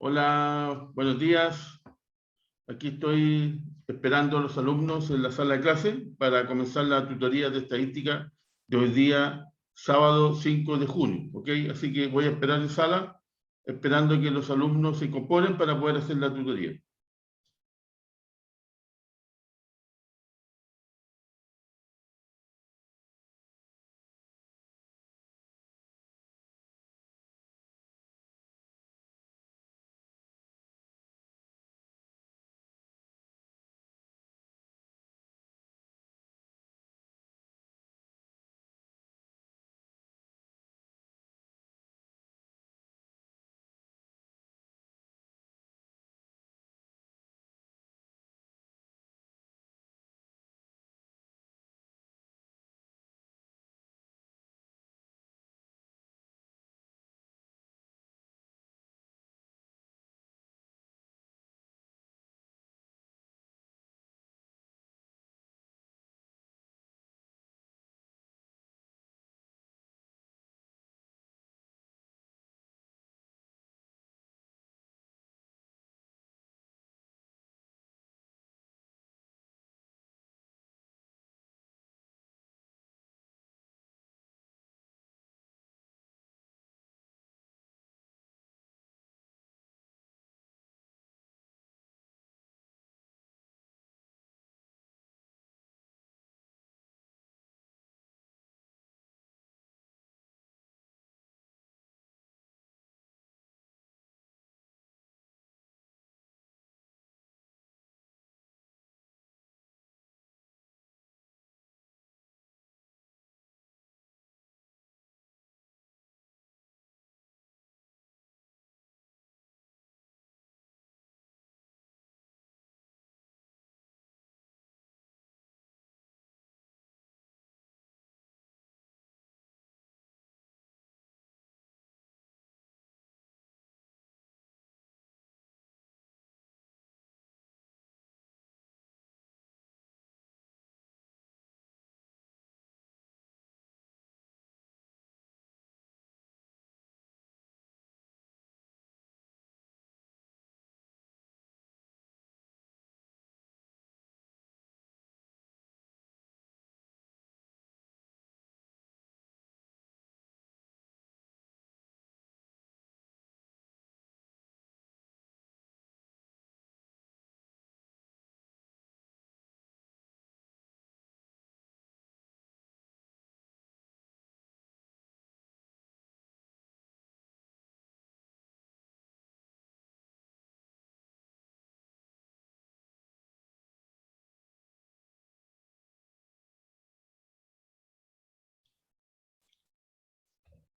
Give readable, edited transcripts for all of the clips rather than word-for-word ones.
Hola, buenos días. Aquí estoy esperando a los alumnos en la sala de clase para comenzar la tutoría de estadística de hoy día, sábado 5 de junio. ¿Ok? Así que voy a esperar en sala, esperando que los alumnos se incorporen para poder hacer la tutoría.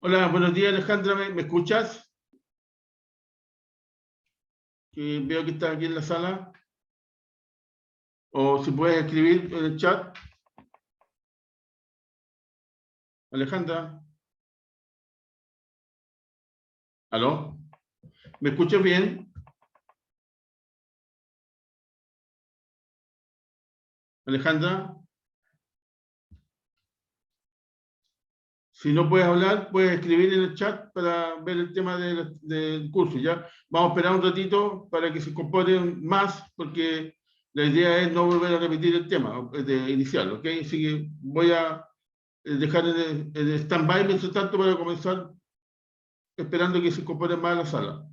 Hola, buenos días, Alejandra. ¿Me escuchas? Que veo que estás aquí en la sala. O si puedes escribir en el chat. Alejandra. ¿Aló? ¿Me escuchas bien? Alejandra. Si no puedes hablar, puedes escribir en el chat para ver el tema del curso. ¿Ya? Vamos a esperar un ratito para que se incorporen más, porque la idea es no volver a repetir el tema inicial. ¿Ok? Así que voy a dejar en stand-by mientras tanto para comenzar, esperando que se incorporen más a la sala.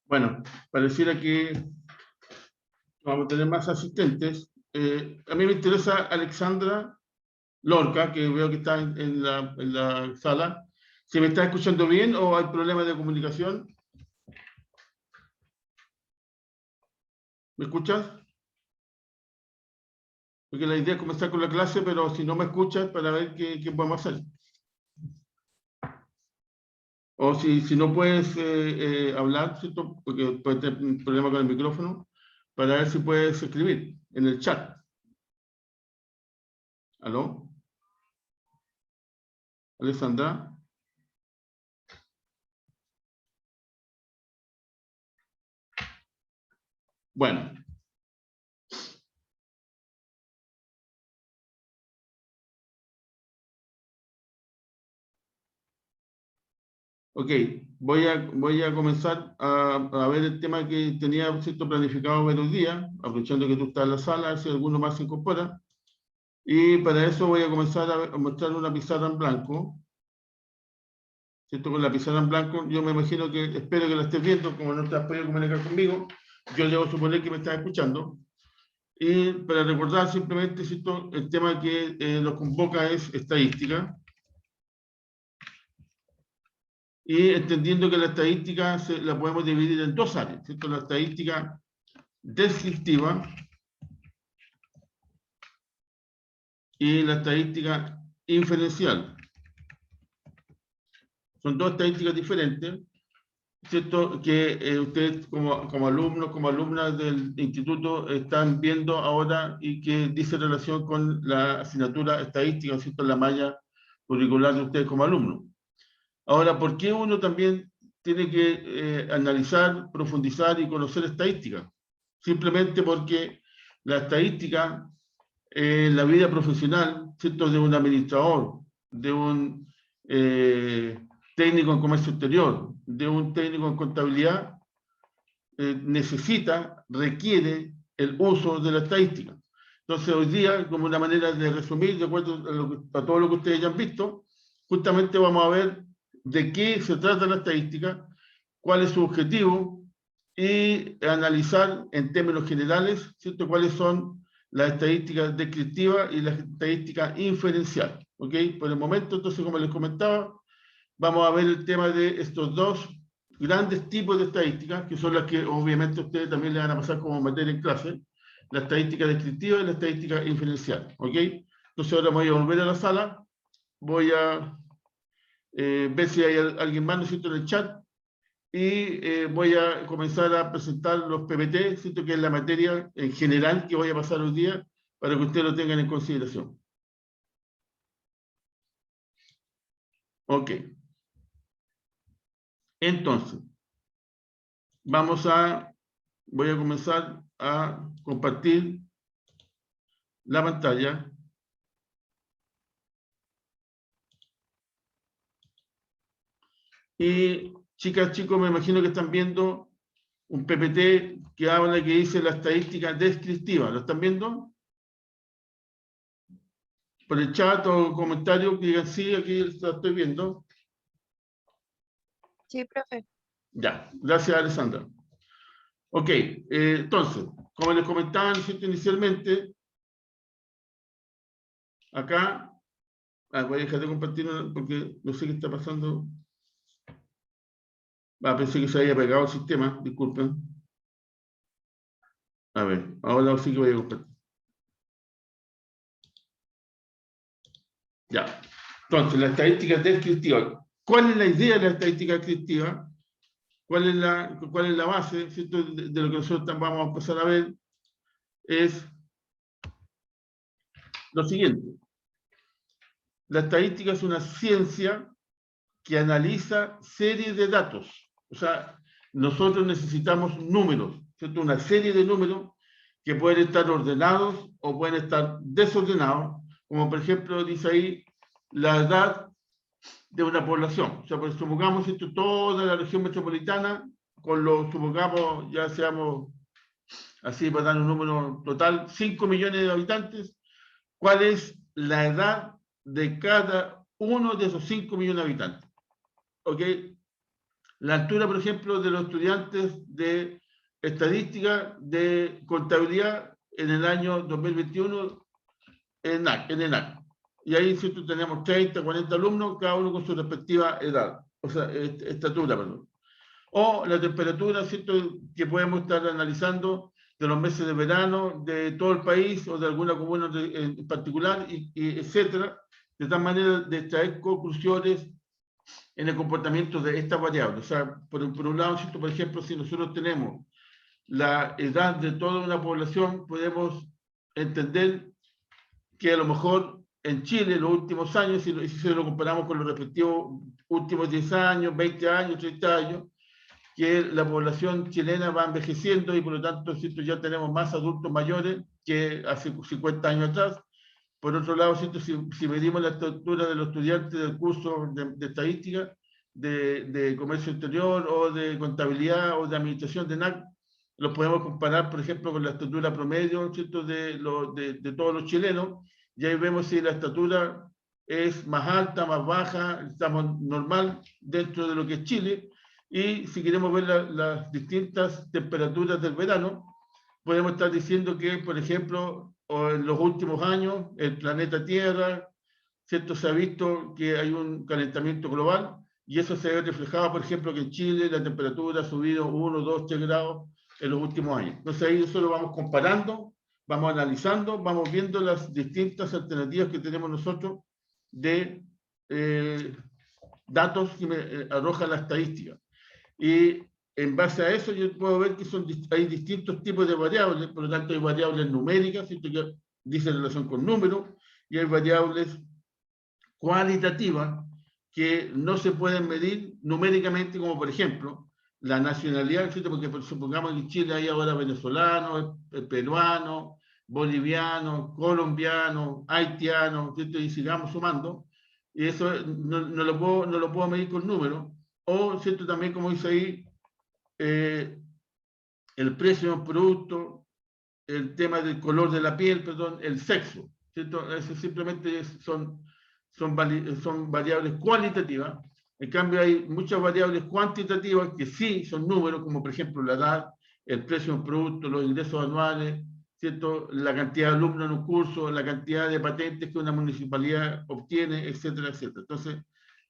Bueno, pareciera que vamos a tener más asistentes. A mí me interesa Alexandra Lorca, que veo que está en la sala. ¿Se me está escuchando bien o hay problemas de comunicación? ¿Me escuchas? Porque la idea es comenzar con la clase, pero si no me escuchas, para ver qué podemos hacer. O si no puedes hablar, ¿cierto? Porque puedes tener un problema con el micrófono, para ver si puedes escribir en el chat. ¿Aló? ¿Alessandra? Bueno. Ok, voy a comenzar a ver el tema que tenía, ¿cierto?, planificado ver hoy día, aprovechando que tú estás en la sala, a ver si alguno más se incorpora. Y para eso voy a comenzar a mostrar una pizarra en blanco. ¿Cierto? Con la pizarra en blanco, yo me imagino que, espero que la estés viendo, como no te has podido comunicar conmigo, yo debo suponer que me estás escuchando. Y para recordar simplemente, ¿cierto?, el tema que nos convoca es estadística. Y entendiendo que la estadística la podemos dividir en dos áreas, ¿cierto? La estadística descriptiva y la estadística inferencial. Son dos estadísticas diferentes, ¿cierto? Que ustedes como alumnos, como alumnas del instituto están viendo ahora y que dice relación con la asignatura estadística, ¿cierto?, en la malla curricular de ustedes como alumnos. Ahora, ¿por qué uno también tiene que analizar, profundizar y conocer estadística? Simplemente porque la estadística en la vida profesional, ¿cierto?, de un administrador, de un técnico en comercio exterior, de un técnico en contabilidad, necesita, requiere el uso de la estadística. Entonces, hoy día, como una manera de resumir, de acuerdo a todo lo que ustedes ya han visto, justamente vamos a ver de qué se trata la estadística, cuál es su objetivo y analizar en términos generales, ¿cierto?, cuáles son las estadísticas descriptivas y las estadísticas inferenciales. ¿Ok? Por el momento, entonces, como les comentaba, vamos a ver el tema de estos dos grandes tipos de estadísticas, que son las que obviamente ustedes también le van a pasar como materia en clase, la estadística descriptiva y la estadística inferencial. ¿Ok? Entonces ahora voy a volver a la sala, voy a ver si hay alguien más, ¿no es cierto?, en el chat, y voy a comenzar a presentar los PPT, ¿cierto?, que es la materia en general que voy a pasar hoy día, para que ustedes lo tengan en consideración. Ok. Entonces, voy a comenzar a compartir la pantalla. Y chicas, chicos, me imagino que están viendo un PPT que habla, que dice la estadística descriptiva. ¿Lo están viendo? Por el chat o comentario que digan sí, aquí lo estoy viendo. Sí, profe. Ya, gracias, Alessandra. Ok, entonces, como les comentaba inicialmente, acá, voy a dejar de compartir porque no sé qué está pasando. Pensé que se había pegado el sistema, disculpen. A ver, ahora sí que voy a compartir. Ya. Entonces, la estadística descriptiva. ¿Cuál es la idea de la estadística descriptiva? ¿Cuál es la base, ¿cierto?, de lo que nosotros vamos a empezar a ver? Es lo siguiente. La estadística es una ciencia que analiza series de datos. O sea, nosotros necesitamos números, ¿cierto?, una serie de números que pueden estar ordenados o pueden estar desordenados, como por ejemplo dice ahí la edad de una población. O sea, pues supongamos esto, toda la región metropolitana, supongamos, ya seamos así para dar un número total, 5 millones de habitantes, ¿cuál es la edad de cada uno de esos 5 millones de habitantes? ¿Ok? la altura, por ejemplo, de los estudiantes de estadística, de contabilidad en el año 2021 en ENAC. Y ahí, ¿cierto? Tenemos 30, 40 alumnos, cada uno con su respectiva edad, o sea, estatura, perdón. O la temperatura, ¿cierto?, que podemos estar analizando de los meses de verano de todo el país o de alguna comuna en particular, etcétera, de tal manera de extraer conclusiones en el comportamiento de estas variables. O sea, por un lado, ¿cierto?, por ejemplo, si nosotros tenemos la edad de toda una población, podemos entender que a lo mejor en Chile, en los últimos años, si lo comparamos con los respectivos últimos 10 años, 20 años, 30 años, que la población chilena va envejeciendo y por lo tanto ¿cierto?, ya tenemos más adultos mayores que hace 50 años atrás. Por otro lado, ¿cierto?, si medimos la estructura de los estudiantes del curso de estadística, de comercio exterior o de contabilidad o de administración de NAC, los podemos comparar, por ejemplo, con la estatura promedio, ¿cierto?, de todos los chilenos, y ahí vemos si la estatura es más alta, más baja, estamos normal dentro de lo que es Chile. Y si queremos ver las distintas temperaturas del verano, podemos estar diciendo que, por ejemplo, en los últimos años, el planeta Tierra, ¿cierto?, se ha visto que hay un calentamiento global, y eso se ve reflejado, por ejemplo, que en Chile la temperatura ha subido 1, 2, 3 grados en los últimos años. Entonces ahí eso lo vamos comparando, vamos analizando, vamos viendo las distintas alternativas que tenemos nosotros de datos que me arroja la estadística. Y en base a eso yo puedo ver que hay distintos tipos de variables, por lo tanto hay variables numéricas, ¿cierto?, que dicen relación con números, y hay variables cualitativas que no se pueden medir numéricamente, como por ejemplo la nacionalidad, ¿cierto?, porque supongamos que en Chile hay ahora venezolanos, peruanos, bolivianos, colombianos, haitianos, ¿cierto?, y sigamos sumando, y eso no lo puedo medir con números. O, ¿cierto?, también, como dice ahí, el precio de un producto, el tema del color de la piel, perdón, el sexo, ¿cierto? Eso simplemente son variables cualitativas. En cambio, hay muchas variables cuantitativas que sí son números, como por ejemplo la edad, el precio de un producto, los ingresos anuales, ¿cierto?, la cantidad de alumnos en un curso, la cantidad de patentes que una municipalidad obtiene, etcétera, etcétera. Entonces,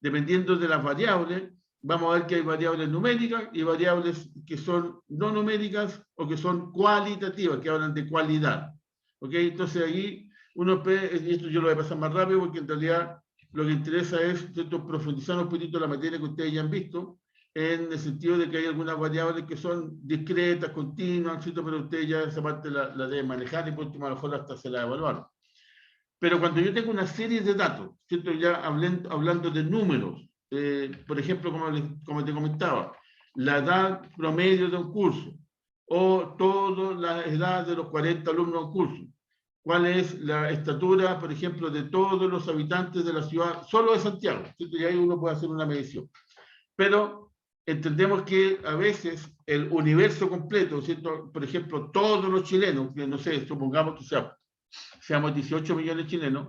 dependiendo de las variables, vamos a ver que hay variables numéricas y variables que son no numéricas o que son cualitativas, que hablan de cualidad. ¿Ok? Entonces ahí uno, y esto yo lo voy a pasar más rápido porque en realidad lo que interesa es, ¿cierto?, profundizar un poquito la materia que ustedes ya han visto, en el sentido de que hay algunas variables que son discretas, continuas, ¿cierto?, pero ustedes ya esa parte la deben manejar y por último a lo mejor hasta se la evaluaron. Pero cuando yo tengo una serie de datos, ¿cierto?, ya hablando de números, por ejemplo, como te comentaba, la edad promedio de un curso, o toda la edad de los 40 alumnos de un curso, cuál es la estatura, por ejemplo, de todos los habitantes de la ciudad, solo de Santiago, ¿cierto?, y ahí uno puede hacer una medición. Pero entendemos que a veces el universo completo, ¿cierto?, por ejemplo, todos los chilenos, que no sé, supongamos que seamos 18 millones de chilenos,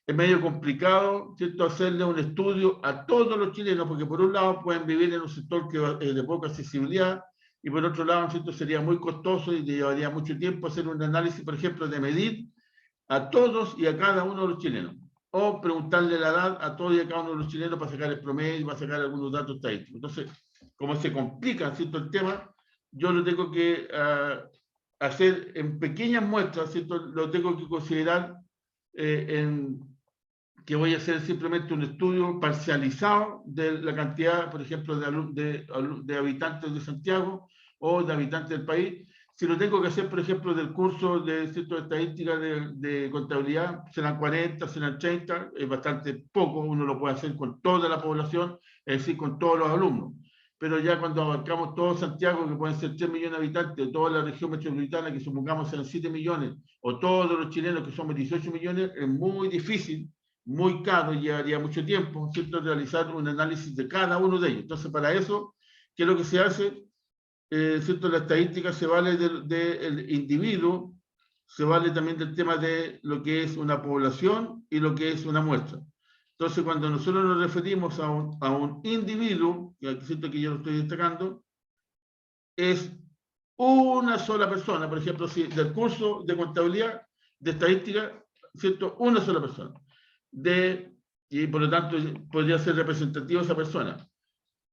es medio complicado, ¿cierto?, hacerle un estudio a todos los chilenos, porque por un lado pueden vivir en un sector que es de poca accesibilidad, y por otro lado, ¿cierto?, sería muy costoso y llevaría mucho tiempo hacer un análisis, por ejemplo, de medir a todos y a cada uno de los chilenos, o preguntarle la edad a todos y a cada uno de los chilenos para sacar el promedio, para sacar algunos datos estadísticos. Entonces, como se complica, ¿cierto?, el tema, yo lo tengo que hacer en pequeñas muestras, ¿cierto?, lo tengo que considerar que voy a hacer simplemente un estudio parcializado de la cantidad, por ejemplo, de habitantes de Santiago o de habitantes del país. Si lo tengo que hacer, por ejemplo, del curso de estadística de contabilidad, serán 40, serán 30, es bastante poco, uno lo puede hacer con toda la población, es decir, con todos los alumnos. Pero ya cuando abarcamos todo Santiago, que pueden ser 3 millones de habitantes, toda la región metropolitana, que supongamos sean 7 millones, o todos los chilenos, que somos 18 millones, es muy difícil, muy caro, llevaría mucho tiempo, ¿cierto?, realizar un análisis de cada uno de ellos. Entonces, para eso, ¿qué es lo que se hace? ¿Cierto? La estadística se vale del individuo, se vale también del tema de lo que es una población y lo que es una muestra. Entonces, cuando nosotros nos referimos a un individuo, y aquí siento que yo lo estoy destacando, es una sola persona. Por ejemplo, si del curso de contabilidad, de estadística, ¿cierto? Una sola persona. Y por lo tanto, podría ser representativa esa persona.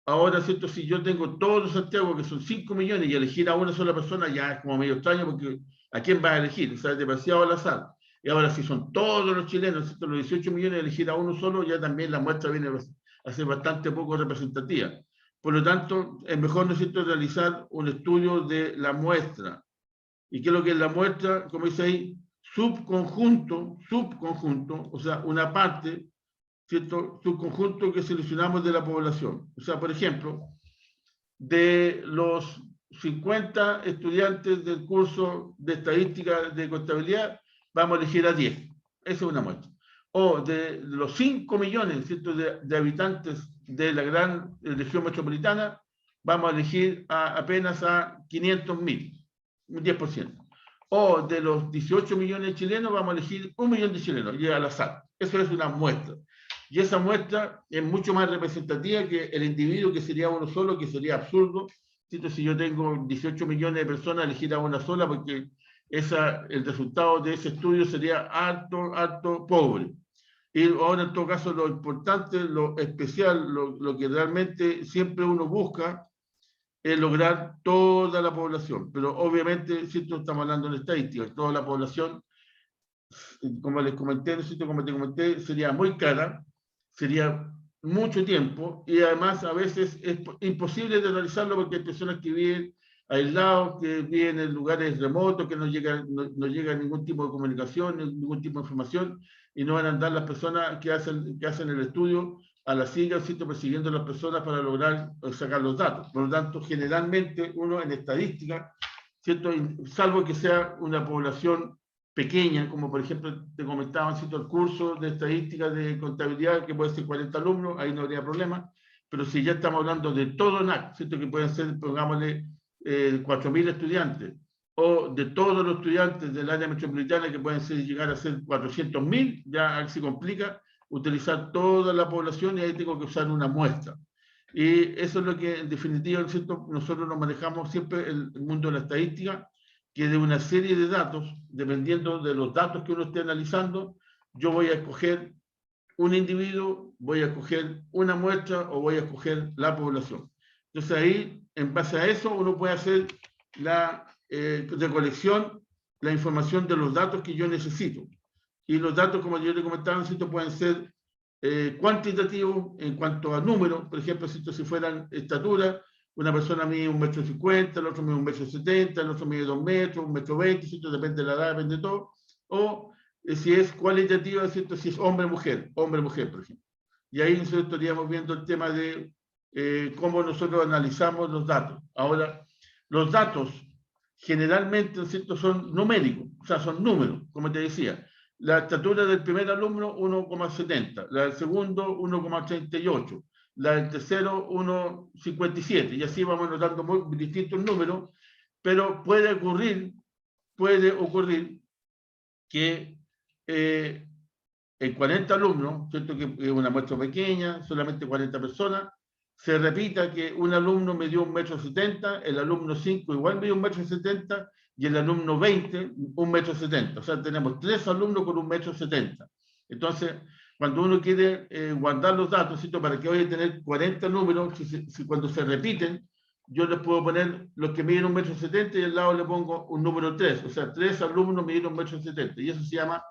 Ahora, ¿cierto? Si yo tengo todos los Santiago, que son 5 millones, y elegir a una sola persona ya es como medio extraño, porque ¿a quién vas a elegir? O sea, es demasiado al azar. Y ahora, si son todos los chilenos, ¿cierto? Los 18 millones, elegir a uno solo, ya también la muestra viene a ser bastante poco representativa. Por lo tanto, es mejor, ¿no es cierto?, realizar un estudio de la muestra. ¿Y qué es lo que es la muestra? Como dice ahí, subconjunto, o sea, una parte, ¿cierto?, subconjunto que seleccionamos de la población. O sea, por ejemplo, de los 50 estudiantes del curso de estadística de contabilidad, vamos a elegir a 10. Esa es una muestra. O de los 5 millones, ¿cierto?, de habitantes de la gran región metropolitana, vamos a elegir apenas a 500.000, un 10%. O de los 18 millones de chilenos, vamos a elegir 1 millón de chilenos, y al azar. Eso es una muestra. Y esa muestra es mucho más representativa que el individuo, que sería uno solo, que sería absurdo. Si yo tengo 18 millones de personas, elegir a una sola, porque el resultado de ese estudio sería harto pobre. Y ahora, en todo caso, lo importante, lo especial, lo que realmente siempre uno busca, es lograr toda la población. Pero obviamente, si estamos hablando de estadística, toda la población, como les comenté, como te comenté, sería muy cara, sería mucho tiempo, y además a veces es imposible de realizarlo porque hay personas que viven aislados, que viven en lugares remotos, que no llega ningún tipo de comunicación, ningún tipo de información, y no van a andar las personas que hacen el estudio a la siga, persiguiendo a las personas para lograr sacar los datos. Por lo tanto, generalmente uno en estadística, ¿cierto?, salvo que sea una población pequeña, como por ejemplo te comentaban, ¿cierto?, el curso de estadística de contabilidad, que puede ser 40 alumnos, ahí no habría problema, pero si ya estamos hablando de todo NAC, ¿cierto?, que pueden ser, pongámosle, 4.000 estudiantes, o de todos los estudiantes del área metropolitana, que pueden llegar a ser 400.000, ya ahí se complica utilizar toda la población, y ahí tengo que usar una muestra. Y eso es lo que, en definitiva, ¿cierto?, nosotros nos manejamos siempre el mundo de la estadística, que de una serie de datos, dependiendo de los datos que uno esté analizando, yo voy a escoger un individuo, voy a escoger una muestra o voy a escoger la población. Entonces ahí, en base a eso, uno puede hacer la recolección, la información de los datos que yo necesito. Y los datos, como yo le comentaba, pueden ser cuantitativos en cuanto a números. Por ejemplo, si fueran estatura, una persona mide 1,50 m, el otro mide 1,70 m, el otro mide 2 metros, 1,20 m, depende de la edad, depende de todo. O si es cualitativa, ¿cierto?, si es hombre-mujer, por ejemplo. Y ahí nosotros estaríamos viendo el tema de cómo nosotros analizamos los datos. Ahora, los datos generalmente, ¿cierto?, son numéricos, o sea, son números, como te decía. La estatura del primer alumno, 1,70, la del segundo, 1,38, la del tercero, 1,57, y así vamos notando distintos números, pero puede ocurrir que en 40 alumnos, ¿cierto?, que es una muestra pequeña, solamente 40 personas, se repita que un alumno midió 1,70 m, el alumno 5 igual midió 1,70 m, y el alumno 20, 1,70 m. O sea, tenemos 3 alumnos con 1,70 m. Entonces, cuando uno quiere guardar los datos, ¿cierto?, para que vaya a tener 40 números, cuando se repiten, yo les puedo poner los que miden 1,70 m y al lado le pongo un número 3. O sea, 3 alumnos midieron 1,70 m. Y eso se llama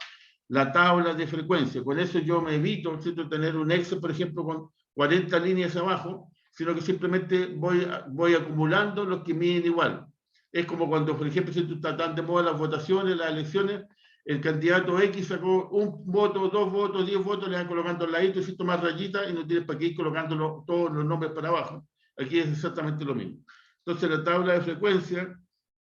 la tabla de frecuencia. Con eso yo me evito, ¿cierto?, tener un Excel, por ejemplo, con 40 líneas abajo, sino que simplemente voy acumulando los que miden igual. Es como cuando, por ejemplo, si está tan de moda las votaciones, las elecciones, el candidato X sacó 1 voto, 2 votos, 10 votos, le van colocando al ladito, ¿cierto?, más rayitas, y no tienes para qué ir colocando todos los nombres para abajo. Aquí es exactamente lo mismo. Entonces, la tabla de frecuencia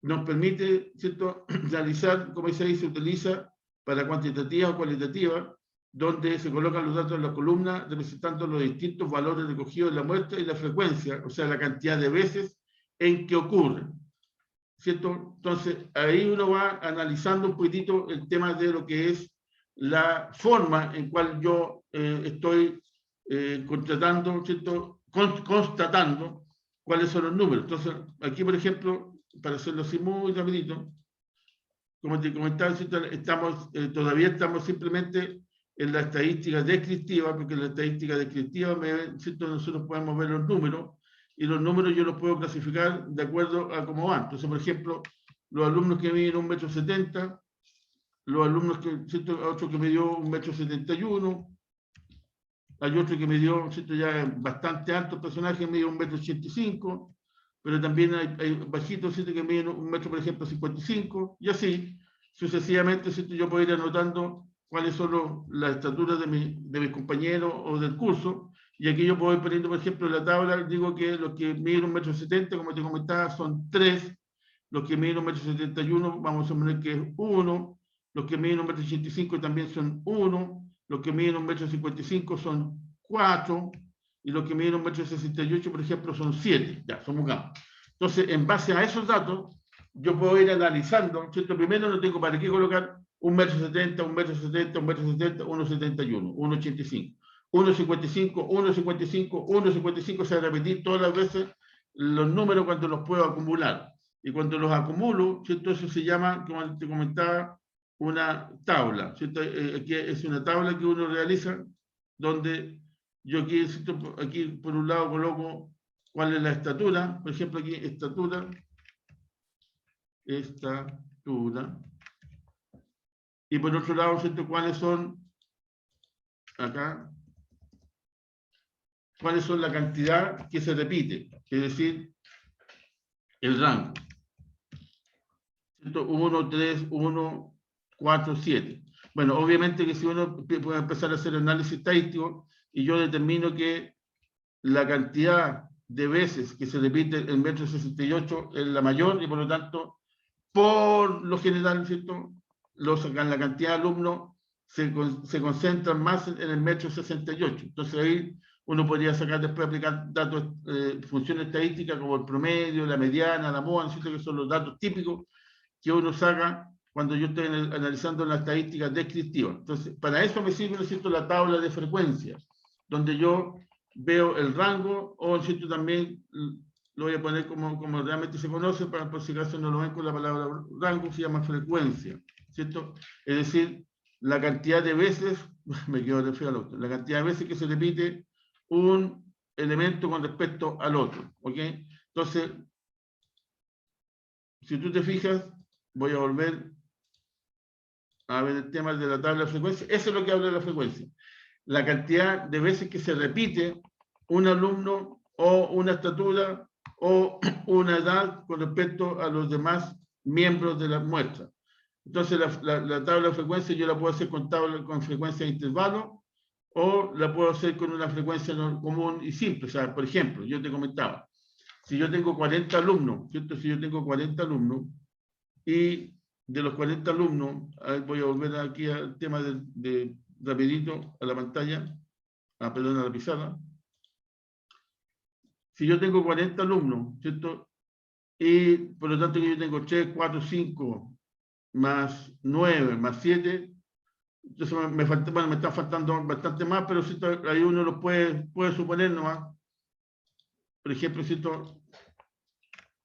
nos permite, ¿cierto?, realizar, como dice ahí, se utiliza para cuantitativa o cualitativa, donde se colocan los datos en la columna representando los distintos valores recogidos en la muestra y la frecuencia, o sea, la cantidad de veces en que ocurre, ¿cierto? Entonces, ahí uno va analizando un poquitito el tema de lo que es la forma en cual yo estoy contratando, ¿cierto? Constatando cuáles son los números. Entonces, aquí, por ejemplo, para hacerlo así muy rapidito, como te comentaba, todavía estamos simplemente en la estadística descriptiva, porque en la estadística descriptiva nosotros podemos ver los números, y los números yo los puedo clasificar de acuerdo a cómo van. Entonces, por ejemplo, los alumnos que miden 1,70 m, los alumnos otro que midió 1,71 m, hay otro que midió, ya bastante alto el personaje, midió 1,85 m, pero también hay bajitos que miden 1 metro, por ejemplo, 55, y así, sucesivamente, yo puedo ir anotando cuáles son las estaturas de mis compañeros o del curso, y aquí yo puedo ir poniendo, por ejemplo, en la tabla, digo que los que miden 1,70 m, como te comentaba, son 3, los que miden 1,71 m, vamos a poner que es 1, los que miden 1,85 m también son 1, los que miden 1,55 m son 4, y los que miden 1,68 m, por ejemplo, son 7. Ya, somos gamos. Entonces, en base a esos datos, yo puedo ir analizando, ¿cierto? Primero no tengo para qué colocar 1,70 m, 1,70 m, 1,70 m, 1,71, 1,85, 1,55, 1,55, 1,55, se va a repetir todas las veces los números cuando los puedo acumular. Y cuando los acumulo, ¿cierto? Eso se llama, como te comentaba, una tabla, ¿cierto? Aquí es una tabla que uno realiza donde yo aquí por un lado coloco cuál es la estatura, por ejemplo aquí estatura, y por otro lado, ¿cierto? Cuáles son, acá, cuáles son la cantidad que se repite, es decir, el rango. 1, 3, 1, 4, 7. Bueno, obviamente que si uno puede empezar a hacer análisis estadístico y yo determino que la cantidad de veces que se repite el 1,68 m es la mayor y por lo tanto, por lo general, ¿cierto? La cantidad de alumnos se concentran más en el 1,68 m. Entonces ahí uno podría sacar después, aplicar datos, funciones estadísticas como el promedio, la mediana, la moda, ¿cierto? Que son los datos típicos que uno saca cuando yo estoy analizando las estadísticas descriptivas. Entonces, para eso me sirve, ¿no es cierto?, la tabla de frecuencias, donde yo veo el rango, o ¿cierto?, también lo voy a poner como realmente se conoce, para por si acaso no lo ven con la palabra rango, se llama frecuencia, ¿cierto? Es decir, la cantidad de veces, me quedo de feo al otro, la cantidad de veces que se repite un elemento con respecto al otro, ¿ok? Entonces, si tú te fijas, voy a volver a ver el tema de la tabla de frecuencia. Eso es lo que habla de la frecuencia. La cantidad de veces que se repite un alumno o una estatura o una edad con respecto a los demás miembros de la muestra. Entonces, la tabla de frecuencia yo la puedo hacer con frecuencia de intervalo o la puedo hacer con una frecuencia común y simple. O sea, por ejemplo, yo te comentaba, si yo tengo 40 alumnos, ¿cierto? Si yo tengo 40 alumnos, y de los 40 alumnos, voy a volver aquí al tema de rapidito a la pantalla, perdón, a la pizarra. Si yo tengo 40 alumnos, ¿cierto? Y por lo tanto yo tengo 3, 4, 5, más 9, más 7, entonces me están faltando bastante más, pero ¿cierto? Ahí uno lo puede suponer nomás. Por ejemplo, ¿cierto?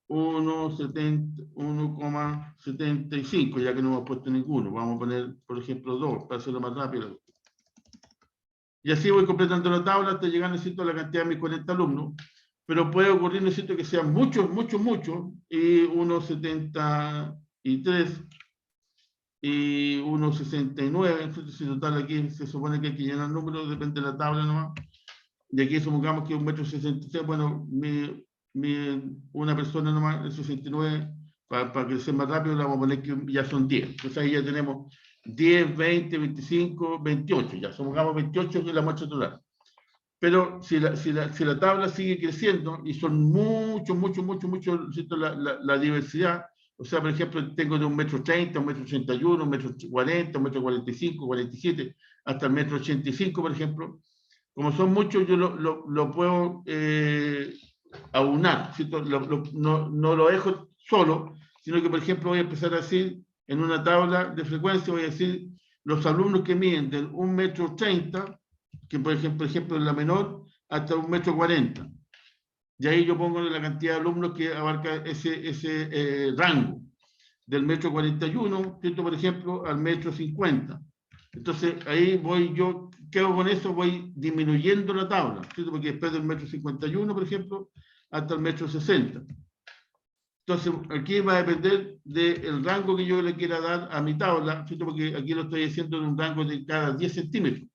1,75, ya que no hemos puesto ninguno. Vamos a poner, por ejemplo, 2, para hacerlo más rápido. Y así voy completando la tabla hasta llegar, necesito la cantidad de mis 40 alumnos. Pero puede ocurrir, necesito que sean muchos, y 1,73 y 1,69. Entonces, en total aquí se supone que hay que llenar números, depende de la tabla nomás. Y aquí supongamos que 1,66 m, bueno, una persona nomás, el 69, para crecer más rápido, le vamos a poner que ya son 10. Entonces ahí ya tenemos 10, 20, 25, 28, ya somos 28 que es la muestra total. Pero si la tabla sigue creciendo, y son mucho la diversidad, o sea, por ejemplo, tengo de 1,30 m, 1,81 m, 1,40 m, 1,45 m, 47, hasta 1,85 m, por ejemplo. Como son muchos, yo lo puedo aunar, ¿cierto? No lo dejo solo, sino que, por ejemplo, voy a empezar a decir, en una tabla de frecuencia, voy a decir los alumnos que miden del 1,30 m que por ejemplo, la menor hasta 1,40 m. Y ahí yo pongo la cantidad de alumnos que abarca ese rango, del 1,41 m, ¿cierto? Por ejemplo, al 1,50 m. Entonces, ahí voy yo, ¿qué hago con eso? Voy disminuyendo la tabla, ¿cierto? Porque después del 1,51 m, por ejemplo, hasta el 1,60 m. Entonces, aquí va a depender del rango que yo le quiera dar a mi tabla, ¿cierto? Porque aquí lo estoy haciendo en un rango de cada 10 centímetros,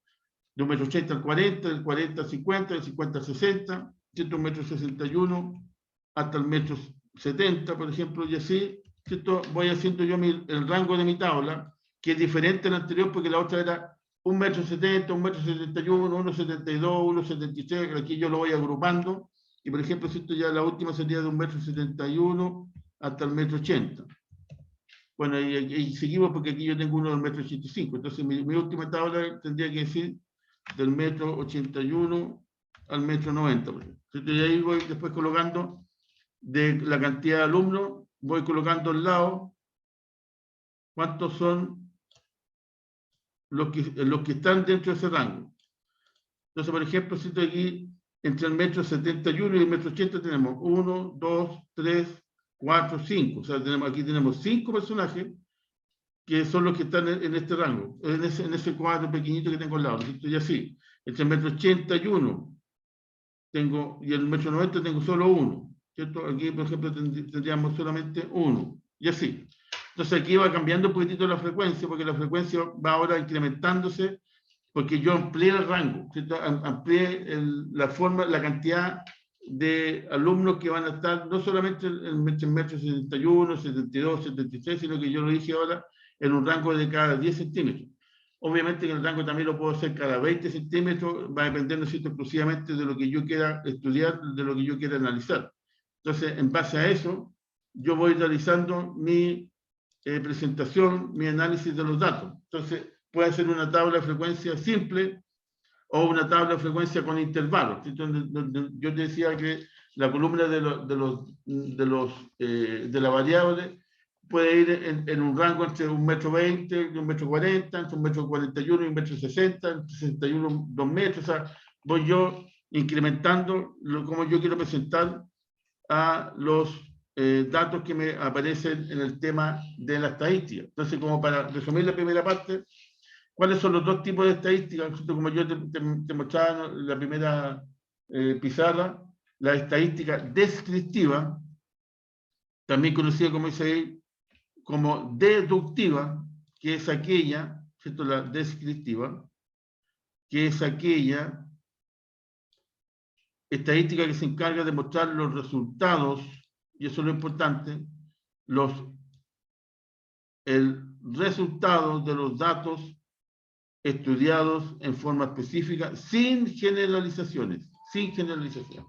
de 1,80 m al 40, del 40 al 50, del 50 al 60, ¿cierto? 1,61 m hasta el 1,70 m, por ejemplo, y así, ¿cierto? Voy haciendo yo el rango de mi tabla, que es diferente al anterior, porque la otra era 1,70 m, 1,71 m, 1,72 m, 1,73 m, aquí yo lo voy agrupando, y por ejemplo, ¿cierto? Ya la última sería de 1,71 m hasta el 1,80 m. Bueno, y seguimos porque aquí yo tengo uno del 1,85 m, entonces mi última tabla tendría que decir del 1,81 m al 1,90 m. Y ahí voy después colocando de la cantidad de alumnos, voy colocando al lado cuántos son los que están dentro de ese rango. Entonces, por ejemplo, si estoy aquí entre el 1,71 m y el 1,80 m tenemos 1, 2, 3, 4, 5. O sea, aquí tenemos 5 personajes que son los que están en este rango, en ese cuadro pequeñito que tengo al lado. Y así, entre el 1,81 m y el 1,90 m tengo solo uno, ¿cierto? Aquí, por ejemplo, tendríamos solamente uno, y así. Entonces aquí va cambiando un poquitito la frecuencia, porque la frecuencia va ahora incrementándose, porque yo amplié el rango, ¿cierto? Amplié la cantidad de alumnos que van a estar, no solamente en 1,71 m, 72, 73, sino que yo lo dije ahora, en un rango de cada 10 centímetros. Obviamente que el rango también lo puedo hacer cada 20 centímetros, va a depender, ¿no es cierto?, exclusivamente de lo que yo quiera estudiar, de lo que yo quiera analizar. Entonces, en base a eso, yo voy realizando mi presentación, mi análisis de los datos. Entonces, puede ser una tabla de frecuencia simple o una tabla de frecuencia con intervalos. Entonces, yo te decía que la columna de la variable puede ir en un rango entre 1,20 m y 1,40 m, entre 1,41 m y 1,60 m, entre 61 y 2 metros. O sea, voy yo incrementando como yo quiero presentar a los datos que me aparecen en el tema de la estadística. Entonces, como para resumir la primera parte, ¿cuáles son los dos tipos de estadísticas? Como yo te mostraba en la primera pizarra, la estadística descriptiva, también conocida como dice ahí, como deductiva, que es aquella, ¿cierto? La descriptiva, que es aquella estadística que se encarga de mostrar los resultados, y eso es lo importante, el resultado de los datos estudiados en forma específica, sin generalizaciones, sin generalización.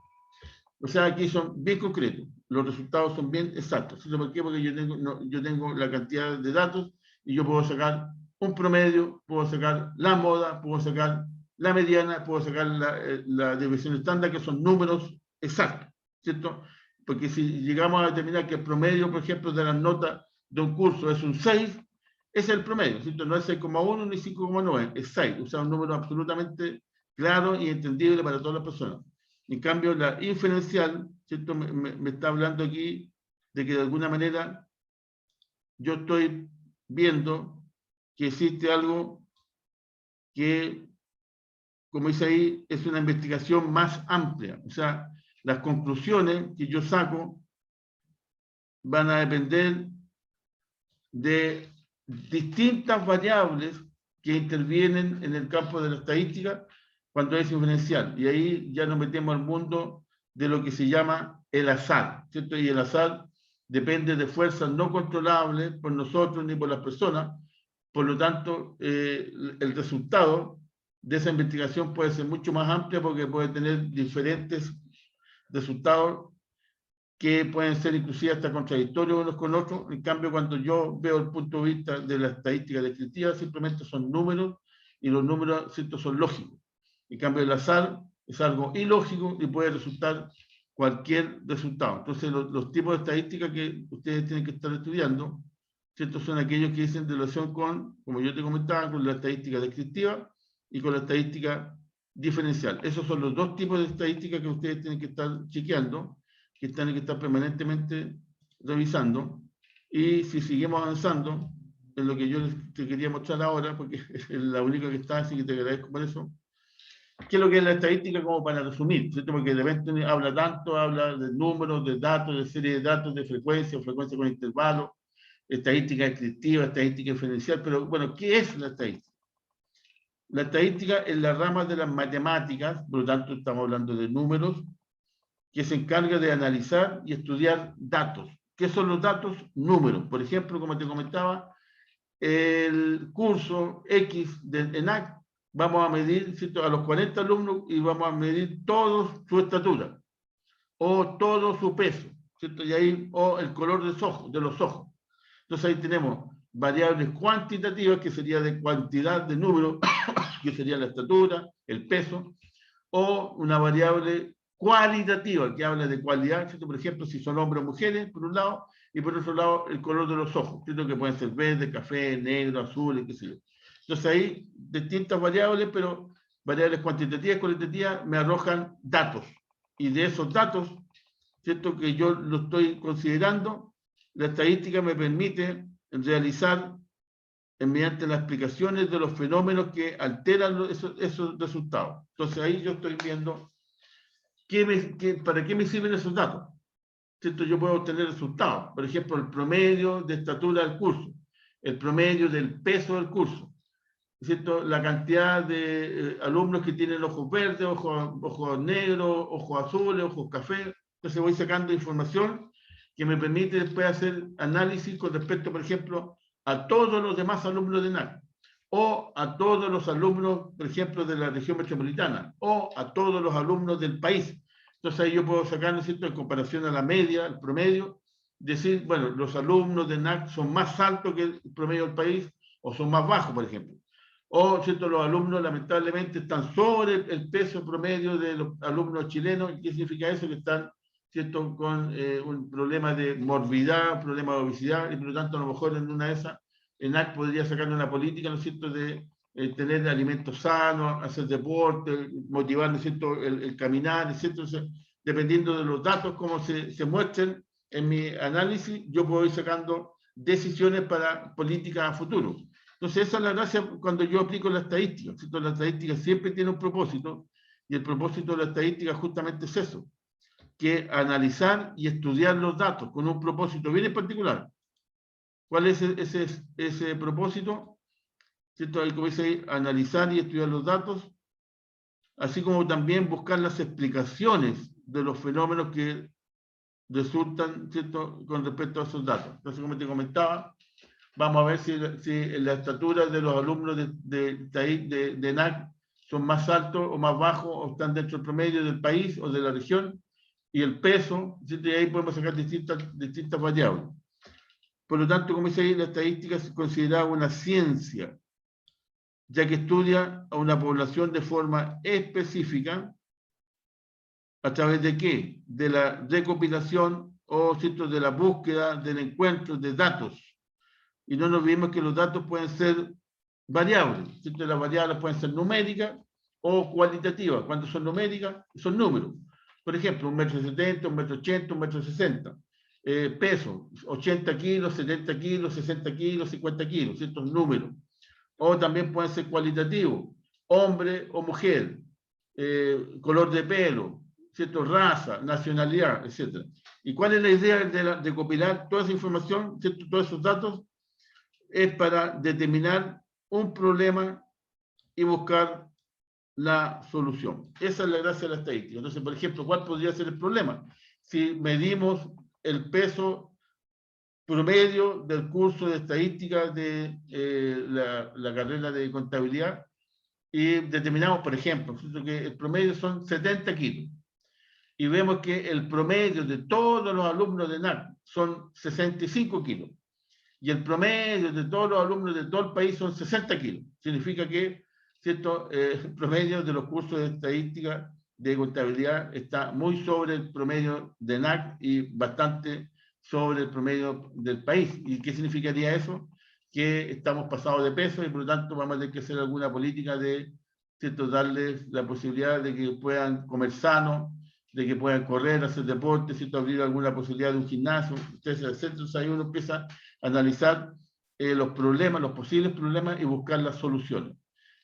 O sea, aquí son bien concretos, los resultados son bien exactos. ¿Por qué? Porque yo tengo la cantidad de datos y yo puedo sacar un promedio, puedo sacar la moda, puedo sacar la mediana, puedo sacar la desviación estándar, que son números exactos, ¿cierto? Porque si llegamos a determinar que el promedio, por ejemplo, de las notas de un curso es un 6, ese es el promedio, ¿cierto? No es 6,1 ni 5,9, es 6, o sea, un número absolutamente claro y entendible para todas las personas. En cambio, la inferencial, ¿cierto? Me está hablando aquí de que de alguna manera yo estoy viendo que existe algo que, como dice ahí, es una investigación más amplia. O sea, las conclusiones que yo saco van a depender de distintas variables que intervienen en el campo de la estadística cuando es inferencial. Y ahí ya nos metemos al mundo de lo que se llama el azar, ¿cierto? Y el azar depende de fuerzas no controlables por nosotros ni por las personas. Por lo tanto, el resultado de esa investigación puede ser mucho más amplia porque puede tener diferentes resultados que pueden ser inclusive hasta contradictorios unos con otros. En cambio, cuando yo veo el punto de vista de la estadística descriptiva, simplemente son números y los números, ¿cierto?, son lógicos. En cambio, el azar es algo ilógico y puede resultar cualquier resultado. Entonces, los tipos de estadística que ustedes tienen que estar estudiando, ¿cierto?, son aquellos que dicen relación con, como yo te comentaba, con la estadística descriptiva y con la estadística diferencial. Esos son los dos tipos de estadísticas que ustedes tienen que estar chequeando, que tienen que estar permanentemente revisando. Y si seguimos avanzando en lo que yo te quería mostrar ahora, porque es la única que está, así que te agradezco por eso. ¿Qué es lo que es la estadística? Como para resumir, ¿cierto? Porque de repente habla de números, de datos, de serie de datos, de frecuencia con intervalos, estadística descriptiva, estadística inferencial, pero bueno, ¿qué es la estadística? La estadística es la rama de las matemáticas, por lo tanto estamos hablando de números, que se encarga de analizar y estudiar datos. ¿Qué son los datos? Números. Por ejemplo, como te comentaba, el curso X de ENAC, vamos a medir, ¿cierto?, a los 40 alumnos y vamos a medir todos su estatura o todo su peso, ¿cierto? Y ahí, o el color de los ojos. Entonces ahí tenemos variables cuantitativas, que sería de cantidad de números, que sería la estatura, el peso, o una variable cualitativa, que habla de cualidad, ¿cierto? Por ejemplo, si son hombres o mujeres, por un lado, y por otro lado, el color de los ojos, ¿cierto? Que pueden ser verde, café, negro, azul, qué sé yo. Entonces ahí, distintas variables, pero variables cuantitativas y cualitativas me arrojan datos. Y de esos datos, ¿cierto?, que yo lo estoy considerando, la estadística me permite realizar, mediante las explicaciones de los fenómenos que alteran esos resultados. Entonces ahí yo estoy viendo para qué me sirven esos datos. ¿Cierto? Yo puedo obtener resultados. Por ejemplo, el promedio de estatura del curso, el promedio del peso del curso, ¿cierto? La cantidad de alumnos que tienen ojos verdes, ojos negros, ojos azules, ojos cafés. Entonces voy sacando información que me permite después hacer análisis con respecto, por ejemplo, a todos los demás alumnos de ENAC, o a todos los alumnos, por ejemplo, de la región metropolitana, o a todos los alumnos del país. Entonces ahí yo puedo sacar, ¿no es cierto?, en comparación a la media, el promedio, decir, bueno, los alumnos de ENAC son más altos que el promedio del país, o son más bajos, por ejemplo. O, ¿cierto?, los alumnos lamentablemente están sobre el peso promedio de los alumnos chilenos. ¿Qué significa eso? Que están, ¿cierto?, con un problema de morbidad, un problema de obesidad, y por lo tanto a lo mejor en una de esas, ENAC podría sacar una política, ¿no es cierto?, de tener alimentos sanos, hacer deporte, motivar, ¿no es cierto?, el caminar, etc. Entonces, dependiendo de los datos, como se muestren en mi análisis, yo puedo ir sacando decisiones para políticas a futuro. Entonces, esa es la gracia cuando yo aplico la estadística, ¿cierto? La estadística siempre tiene un propósito, y el propósito de la estadística justamente es eso, que analizar y estudiar los datos con un propósito bien en particular. ¿Cuál es ese propósito? ¿Cierto? Ahí, como dice ahí, analizar y estudiar los datos, así como también buscar las explicaciones de los fenómenos que resultan, ¿cierto?, con respecto a esos datos. Entonces, como te comentaba, vamos a ver si la estatura de los alumnos de ENAC son más altos o más bajos, o están dentro del promedio del país o de la región, y el peso, ¿cierto? Y ahí podemos sacar distintas variables. Por lo tanto, como dice ahí, la estadística es considerada una ciencia, ya que estudia a una población de forma específica. ¿A través de qué? De la recopilación o, ¿cierto?, de la búsqueda, del encuentro de datos. Y no nos olvidemos que los datos pueden ser variables, ¿cierto? Las variables pueden ser numéricas o cualitativas. Cuando son numéricas, son números. Por ejemplo, 1,70 m, 1,80 m, 1,60 m. Peso, 80 kilos, 70 kilos, 60 kilos, 50 kilos, ¿cierto? Números. O también pueden ser cualitativos, hombre o mujer, color de pelo, ¿cierto?, raza, nacionalidad, etc. ¿Y cuál es la idea de compilar toda esa información, ¿cierto?, todos esos datos? Es para determinar un problema y buscar la solución. Esa es la gracia de la estadística. Entonces, por ejemplo, ¿cuál podría ser el problema? Si medimos el peso promedio del curso de estadística de la carrera de contabilidad, y determinamos, por ejemplo, que el promedio son 70 kilos, y vemos que el promedio de todos los alumnos de ENAC son 65 kilos, y el promedio de todos los alumnos de todo el país son 60 kilos. Significa que, ¿cierto?, el promedio de los cursos de estadística de contabilidad está muy sobre el promedio de ENAC y bastante sobre el promedio del país. ¿Y qué significaría eso? Que estamos pasados de peso y por lo tanto vamos a tener que hacer alguna política de ¿cierto? Darles la posibilidad de que puedan comer sano, de que puedan correr, hacer deporte, ¿cierto? Abrir alguna posibilidad de un gimnasio, entonces ahí uno empieza a analizar los problemas, los posibles problemas y buscar las soluciones.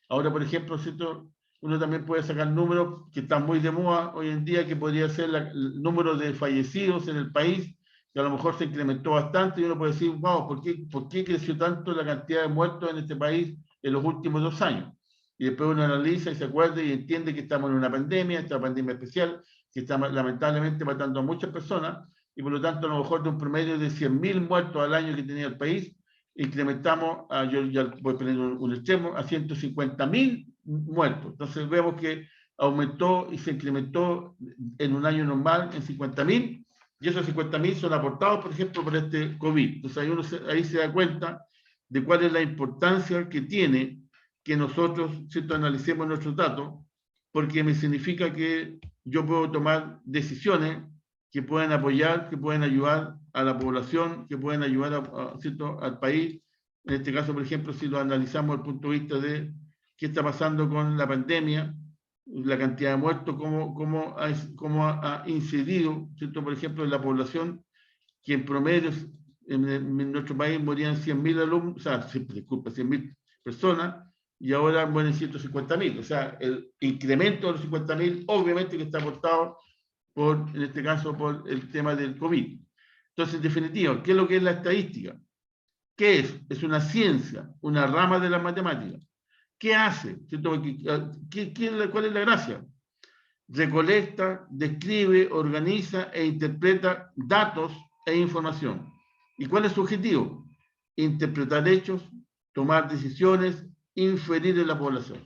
Ahora, por ejemplo, ¿cierto? Uno también puede sacar números que están muy de moda hoy en día, que podría ser el número de fallecidos en el país, que a lo mejor se incrementó bastante, y uno puede decir, wow, ¿por qué creció tanto la cantidad de muertos en este país en los últimos 2 años? Y después uno analiza y se acuerda y entiende que estamos en una pandemia, esta pandemia especial, que está lamentablemente matando a muchas personas, y por lo tanto a lo mejor de un promedio de 100.000 muertos al año que tenía el país, incrementamos, yo ya voy a poner un extremo, a 150.000 muertos. Entonces vemos que aumentó y se incrementó en un año normal en 50.000, y esos 50.000 son aportados, por ejemplo, por este COVID. Entonces ahí se da cuenta de cuál es la importancia que tiene que nosotros, ¿cierto?, analicemos nuestros datos, porque me significa que yo puedo tomar decisiones que pueden apoyar, que pueden ayudar a la población, que pueden ayudar ¿cierto?, al país. En este caso, por ejemplo, si lo analizamos desde el punto de vista de qué está pasando con la pandemia, la cantidad de muertos, cómo ha incidido, ¿cierto?, por ejemplo, en la población, que en promedio en nuestro país morían 100.000 alumnos, o sea, disculpa, 100.000 personas, y ahora mueren 150.000. O sea, el incremento de los 50.000, obviamente que está aportado en este caso, por el tema del COVID. Entonces, en definitiva, ¿qué es lo que es la estadística? ¿Qué es? Es una ciencia, una rama de la matemática. ¿Qué hace? ¿Cuál es la gracia? Recolecta, describe, organiza e interpreta datos e información. ¿Y cuál es su objetivo? Interpretar hechos, tomar decisiones, inferir en la población.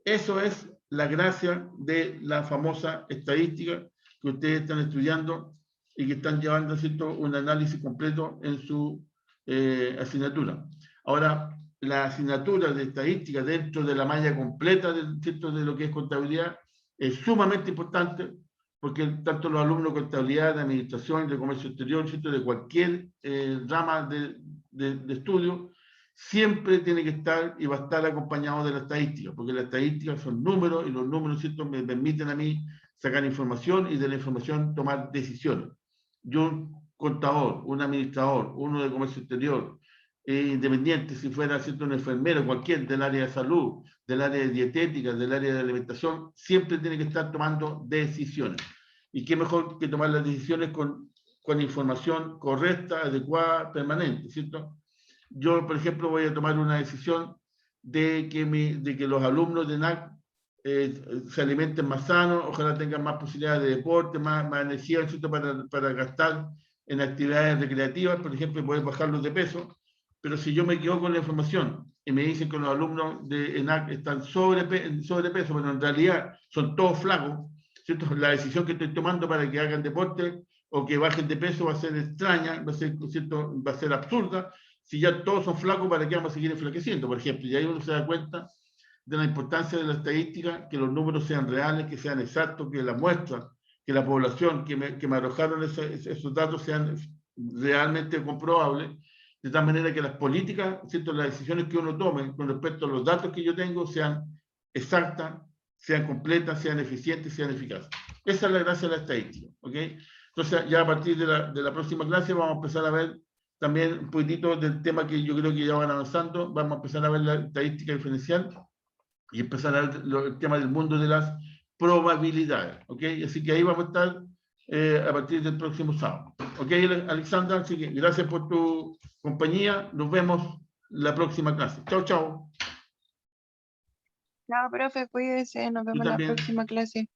Eso es la gracia de la famosa estadística que ustedes están estudiando y que están llevando, ¿cierto?, un análisis completo en su asignatura. Ahora, la asignatura de estadística dentro de la malla completa ¿cierto?, de lo que es contabilidad es sumamente importante, porque tanto los alumnos de contabilidad, de administración, de comercio exterior, ¿cierto?, de cualquier rama de estudio, siempre tiene que estar y va a estar acompañado de la estadística, porque las estadísticas son números y los números, ¿cierto?, me permiten a mí sacar información y de la información tomar decisiones. Yo, un contador, un administrador, uno de comercio exterior, independiente, si fuera, ¿cierto?, un enfermero, cualquier del área de salud, del área de dietética, del área de alimentación, siempre tiene que estar tomando decisiones. Y qué mejor que tomar las decisiones con información correcta, adecuada, permanente, ¿cierto? Yo, por ejemplo, voy a tomar una decisión de que los alumnos de NAC se alimenten más sanos, ojalá tengan más posibilidades de deporte, más energía, ¿cierto?, para gastar en actividades recreativas, por ejemplo, y poder bajarlos de peso. Pero si yo me equivoco con la información y me dicen que los alumnos de ENAC están sobrepeso, pero en realidad son todos flacos, ¿cierto?, la decisión que estoy tomando para que hagan deporte o que bajen de peso va a ser extraña, va a ser absurda. Si ya todos son flacos, ¿para qué vamos a seguir enflaqueciendo, por ejemplo? Y ahí uno se da cuenta de la importancia de la estadística, que los números sean reales, que sean exactos, que la muestra, que la población que me arrojaron esos datos sean realmente comprobables, de tal manera que las políticas, ¿cierto?, las decisiones que uno tome con respecto a los datos que yo tengo sean exactas, sean completas, sean eficientes, sean eficaces. Esa es la gracia de la estadística, ¿ok? Entonces, ya a partir de la próxima clase vamos a empezar a ver también un poquitito del tema que yo creo que ya van avanzando. Vamos a empezar a ver la estadística diferencial y empezar a ver el tema del mundo de las probabilidades, ¿ok? Así que ahí vamos a estar a partir del próximo sábado. ¿Ok, Alexandra? Así que gracias por tu compañía. Nos vemos la próxima clase. Chao, chao. Chao, profe, cuídese, nos Tú vemos en la también. próxima clase.